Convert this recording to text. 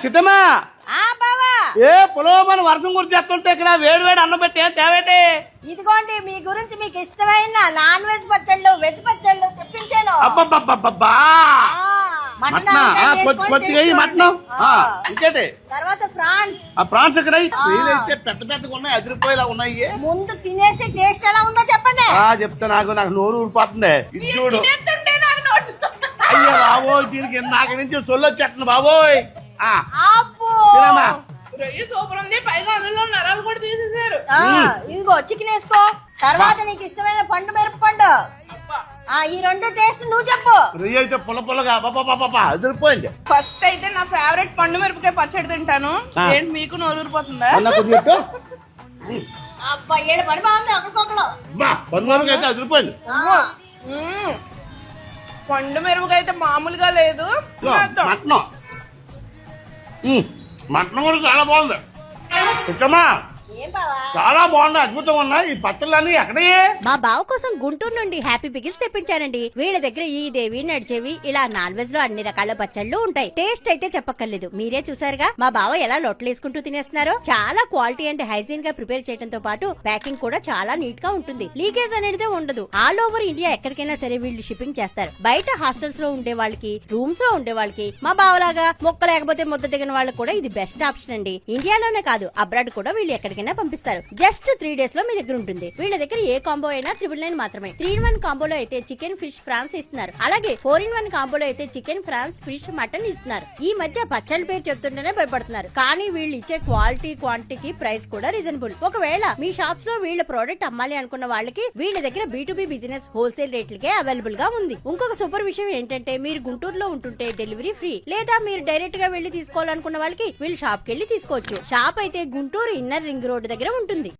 చిట్టమ్మా బావా ఏ పులోమని వర్షం గురిచేస్తుంటే ఇక్కడ వేడి వేడి అన్నం పెట్టి ఏం తేవేటి? ఇదిగోండి మీ గురించి మీకు ఇష్టమైన నాన్ వెజ్ పచ్చళ్ళు వెజ్ పచ్చళ్ళు తెప్పించాను. అబ్బబ్బబ్బబ్బా మటన్ కొద్దిగా మటన్ ఇంకేటి తర్వాత ఫ్రాన్స్. ఆ ప్రాన్స్ ఇక్కడ అయితే పెద్ద పెద్దగా ఉన్నాయి, అదిరిపోయేలా ఉన్నాయి. ముందు తినేసి టేస్ట్ ఎలా ఉందో చెప్పండి. చెప్తా, నాకు నోరు ఊరిపోతుంది. ఇది చూడు. అయ్యో బాబోయ్, దీనికి నాకు నుంచి సొల్లు వచ్చేస్తుంది బాబోయ్. సూపర్ ఉంది, పైగా అందులో నరాలు కూడా తీసేసారు. ఇదిగో చికెన్ వేసుకో. తర్వాత నీకు ఇష్టమైన పండు మిరపపండు. ఈ రెండు టేస్ట్ నువ్వు చెప్పు. రొయ్య అయితే పుల్ల పుల్లగా అదిరిపోయింది. ఫస్ట్ అయితే నా ఫేవరెట్ పండు మిరపకాయ పచ్చడి తింటాను. ఏంటి మీకు నోరూరిపోతుందా? అబ్బా ఏడు పని బాగుంది ఒకరికొకరు. పండు మిరపకాయ అయితే అదిరిపోయింది. పండు మిరపకాయ అయితే మామూలుగా లేదు. మటన్ కూడా చాలా బాగుంది. చిట్టమ్మా చాలా బాగుంది, అద్భుతంగా ఉన్నాయి ఈ పచ్చళ్ళన్నీ. ఎక్కడయ్యే? మా బావ కోసం గుంటూరు నుండి హ్యాపీ పికిల్స్ తెప్పించానండి. వీళ్ళ దగ్గర ఈ దేవి నడిచేవి ఇలా నాన్ వెజ్ లో అన్ని రకాల పచ్చళ్ళు ఉంటాయి. టేస్ట్ అయితే చెప్పక్కర్లేదు, మీరే చూసారుగా మా బావ ఎలా లొట్టలేసుకుంటూ తినేస్తున్నారో. చాలా క్వాలిటీ అండ్ హైజీన్ గా ప్రిపేర్ చేయడంతో పాటు ప్యాకింగ్ కూడా చాలా నీట్ గా ఉంటుంది. లీకేజ్ అనేది ఉండదు. ఆల్ ఓవర్ ఇండియా ఎక్కడికైనా సరే వీళ్ళు షిప్పింగ్ చేస్తారు. బయట హాస్టల్స్ లో ఉండే వాళ్ళకి, రూమ్స్ లో ఉండే వాళ్ళకి, మా బావలాగా మొక్క లేకపోతే ముద్ద దిగిన వాళ్ళకి కూడా ఇది బెస్ట్ ఆప్షన్ అండి. ఇండియాలోనే కాదు అబ్రాడ్ కూడా వీళ్ళు ఎక్కడికైనా పంపిస్తారు. జస్ట్ 3 days లో మీ దగ్గర ఉంటుంది. వీళ్ళ దగ్గర ఏ కాంబో అయినా 999 మాత్రమే. 3-in-1 కాంబోలో అయితే చికెన్ ఫిష్ ఫ్రాన్స్ ఇస్తున్నారు. అలాగే 4-in-1 కాంబోలో అయితే చికెన్ ఫ్రాన్స్ ఫిష్ మటన్ ఇస్తున్నారు. ఈ మధ్య పచ్చళ్ళ పేరు చెప్తుంటేనే భయపడుతున్నారు, కానీ వీళ్ళు ఇచ్చే క్వాలిటీ క్వాంటిటీకి ప్రైస్ కూడా రీజనబుల్. ఒకవేళ మీ షాప్స్ లో వీళ్ళ ప్రోడక్ట్ అమ్మాలి అనుకున్న వాళ్ళకి వీళ్ళ దగ్గర B2B బిజినెస్ హోల్సేల్ రేట్లకే అవైలబుల్ గా ఉంది. ఇంకొక సూపర్ విషయం ఏంటంటే మీరు గుంటూరులో ఉంటుంటే డెలివరీ ఫ్రీ, లేదా మీరు డైరెక్ట్ గా వెళ్లి తీసుకోవాలనుకున్న వాళ్ళకి వీళ్ళు షాప్ కి వెళ్లి తీసుకోవచ్చు. షాప్ అయితే గుంటూరు ఇన్నర్ రింగ్ రోడ్ దగ్గర ఉంటుంది.